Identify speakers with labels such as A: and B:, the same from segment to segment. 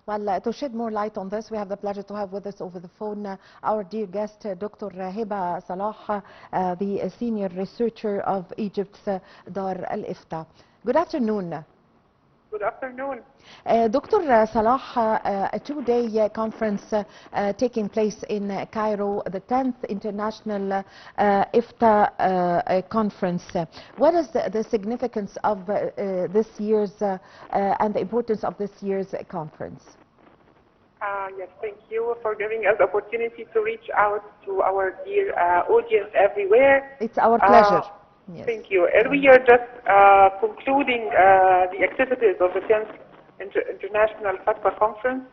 A: Well, to shed more light on this, we have the pleasure to have with us over the phone our dear guest, Dr. Heba Salah, the senior researcher of Egypt's Dar al-Ifta. Good afternoon.
B: Good afternoon.
A: Dr. Salah, a two-day conference taking place in Cairo, the 10th International IFTA conference. What is the significance of this year's and the importance of this year's conference?
B: Yes, thank you for giving us the opportunity to reach out to our dear audience everywhere.
A: It's our pleasure.
B: Yes. Thank you. And we are just concluding the activities of the 10th International Fatwa Conference,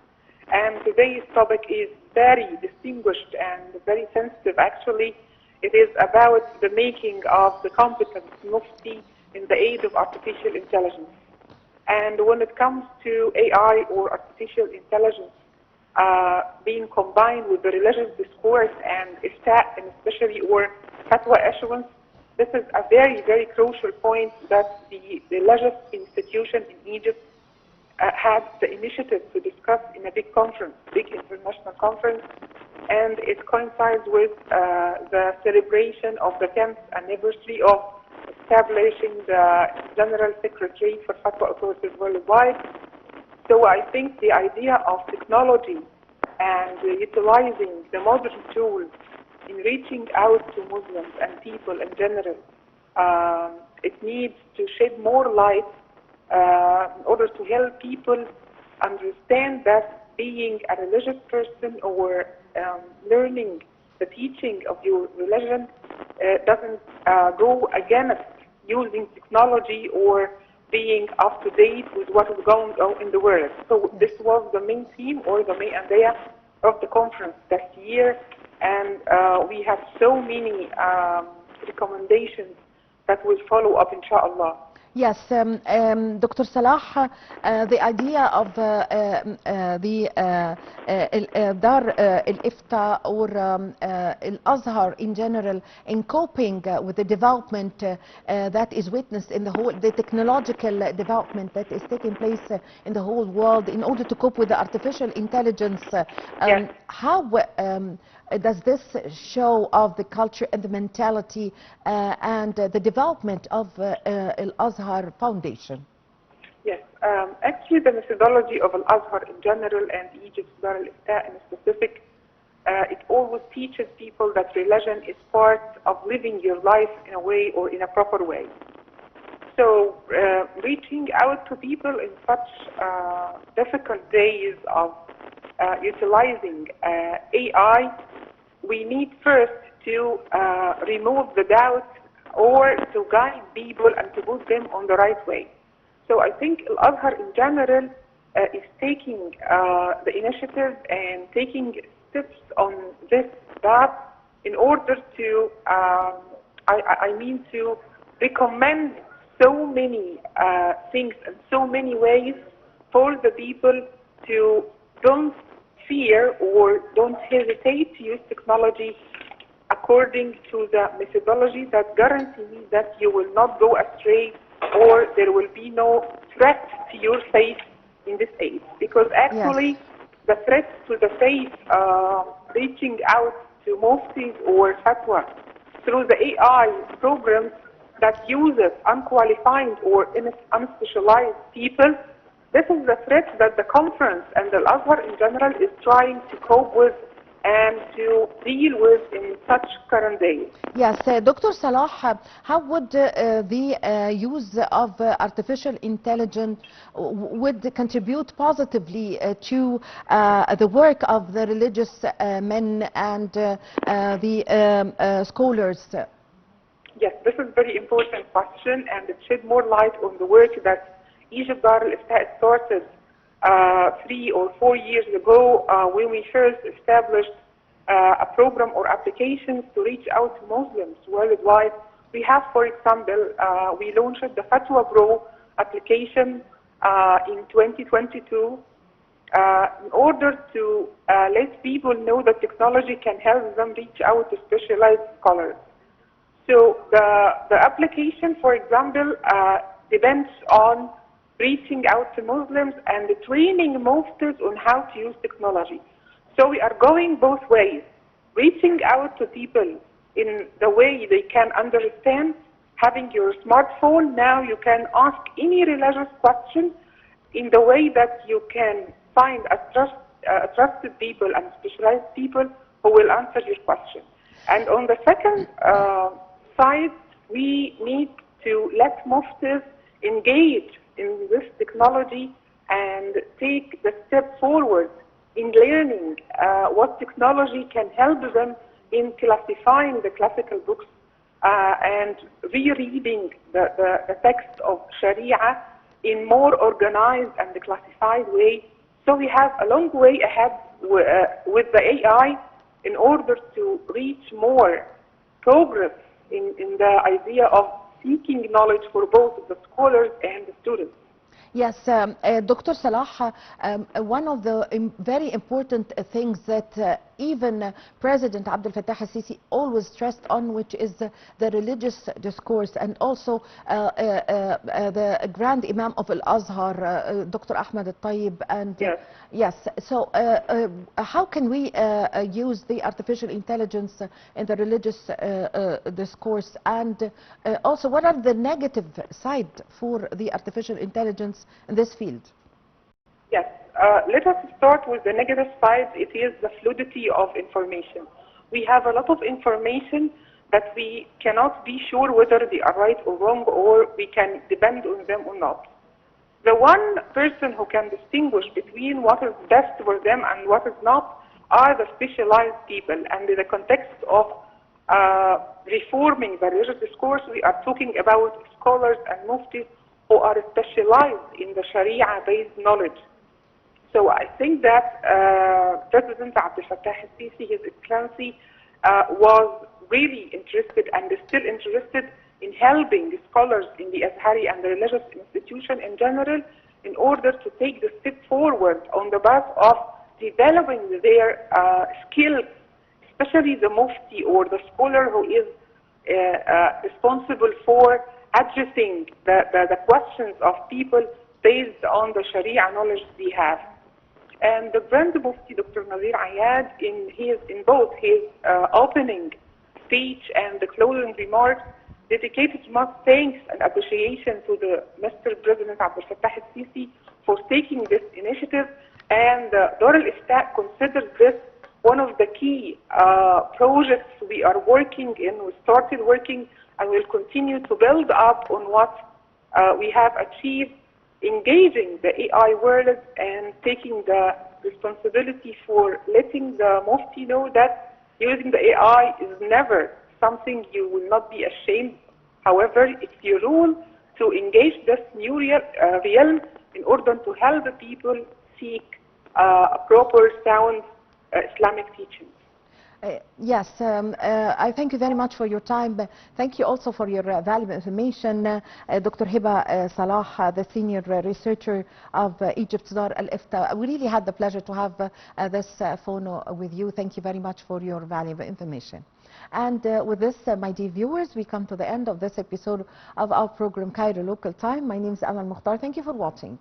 B: and today's topic is very distinguished and very sensitive. Actually, it is about the making of the competent mufti in the age of artificial intelligence. And when it comes to AI or artificial intelligence being combined with the religious discourse and ifta, and especially or fatwa issuance, this is a very, very crucial point that the religious institution in Egypt had the initiative to discuss in a big conference, big international conference, and it coincides with the celebration of the 10th anniversary of establishing the General Secretariat for Fatwa Authorities worldwide. So I think the idea of technology and utilizing the modern tools in reaching out to Muslims and people in general, it needs to shed more light in order to help people understand that being a religious person or learning the teaching of your religion doesn't go against using technology or being up to date with what is going on in the world. So this was the main theme or the main idea of the conference that year, and we have so many recommendations that will follow up, inshallah.
A: Yes, Dr. Salah, the idea of the Dar al-Ifta or Al-Azhar in general in coping with the development that is witnessed in the technological development that is taking place in the whole world in order to cope with the artificial intelligence,
B: yes.
A: How does this show of the culture and the mentality and the development of Al-Azhar Foundation?
B: Yes, actually the methodology of Al-Azhar in general and Egypt's Dar al-Ifta in specific, it always teaches people that religion is part of living your life in a way or in a proper way. So reaching out to people in such difficult days of utilizing AI, we need first to remove the doubt or to guide people and to put them on the right way. So I think Al-Azhar in general is taking the initiative and taking steps on this path in order to, to recommend so many things and so many ways for the people to don't fear or don't hesitate to use technology according to the methodology that guarantees that you will not go astray or there will be no threat to your faith in this age. Because actually, yes, the threat to the faith, reaching out to muftis or fatwa through the AI programs that uses unqualified or unspecialized people, this is the threat that the conference and the Al-Azhar in general is trying to cope with and to deal with in such current days.
A: Yes, Dr. Salah, how would the use of artificial intelligence would contribute positively to the work of the religious men and the scholars?
B: Yes, this is a very important question, and it shed more light on the work that Egypt Dar al-Ifta started 3 or 4 years ago when we first established a program or applications to reach out to Muslims worldwide. We have, for example, we launched the Fatwa Pro application in 2022 in order to let people know that technology can help them reach out to specialized scholars. So the application, for example, depends on reaching out to Muslims, and training Muslims on how to use technology. So we are going both ways, reaching out to people in the way they can understand. Having your smartphone, now you can ask any religious question in the way that you can find trusted people and specialized people who will answer your question. And on the second side, we need to let muftis engage in this technology and take the step forward in learning what technology can help them in classifying the classical books and rereading the text of Sharia in more organized and classified way. So we have a long way ahead with the AI in order to reach more progress in the idea of seeking knowledge for both the scholars and the students.
A: Yes, Dr. Salah, one of the very important things that even President Abdel Fattah al-Sisi always stressed on, which is the religious discourse, and also the Grand Imam of Al-Azhar, Dr. Ahmed al-Tayyib. And
B: yes.
A: Yes, so how can we use the artificial intelligence in the religious discourse, and also what are the negative side for the artificial intelligence in this field?
B: Yes, let us start with the negative side. It is the fluidity of information. We have a lot of information that we cannot be sure whether they are right or wrong, or we can depend on them or not. The one person who can distinguish between what is best for them and what is not are the specialized people. And in the context of reforming the religious discourse, we are talking about scholars and muftis who are specialized in the Sharia-based knowledge. So I think that President Abdel Fattah al-Sisi, His Excellency, was really interested and is still interested in helping scholars in the Azhari and the religious institution in general in order to take the step forward on the path of developing their skills, especially the mufti or the scholar who is responsible for addressing the questions of people based on the Sharia knowledge they have. And the Grand Mufti, Dr. Nazir Ayad, in both his opening speech and the closing remarks, dedicated much thanks and appreciation to the Mr. President Abdel Fattah al-Sisi for taking this initiative, and Dar al-Ifta considers this one of the key projects we are working in. We started working and will continue to build up on what we have achieved, engaging the AI world and taking the responsibility for letting the Mufti know that using the AI is never something you will not be ashamed. However, it's your role to engage this new realm in order to help the people seek a proper, sound Islamic teaching.
A: Yes, I thank you very much for your time. Thank you also for your valuable information. Dr. Heba Salah, the senior researcher of Egypt's Dar al-Ifta. We really had the pleasure to have this phone with you. Thank you very much for your valuable information. And with this, my dear viewers, we come to the end of this episode of our program Cairo Local Time. My name is Amal Mukhtar. Thank you for watching.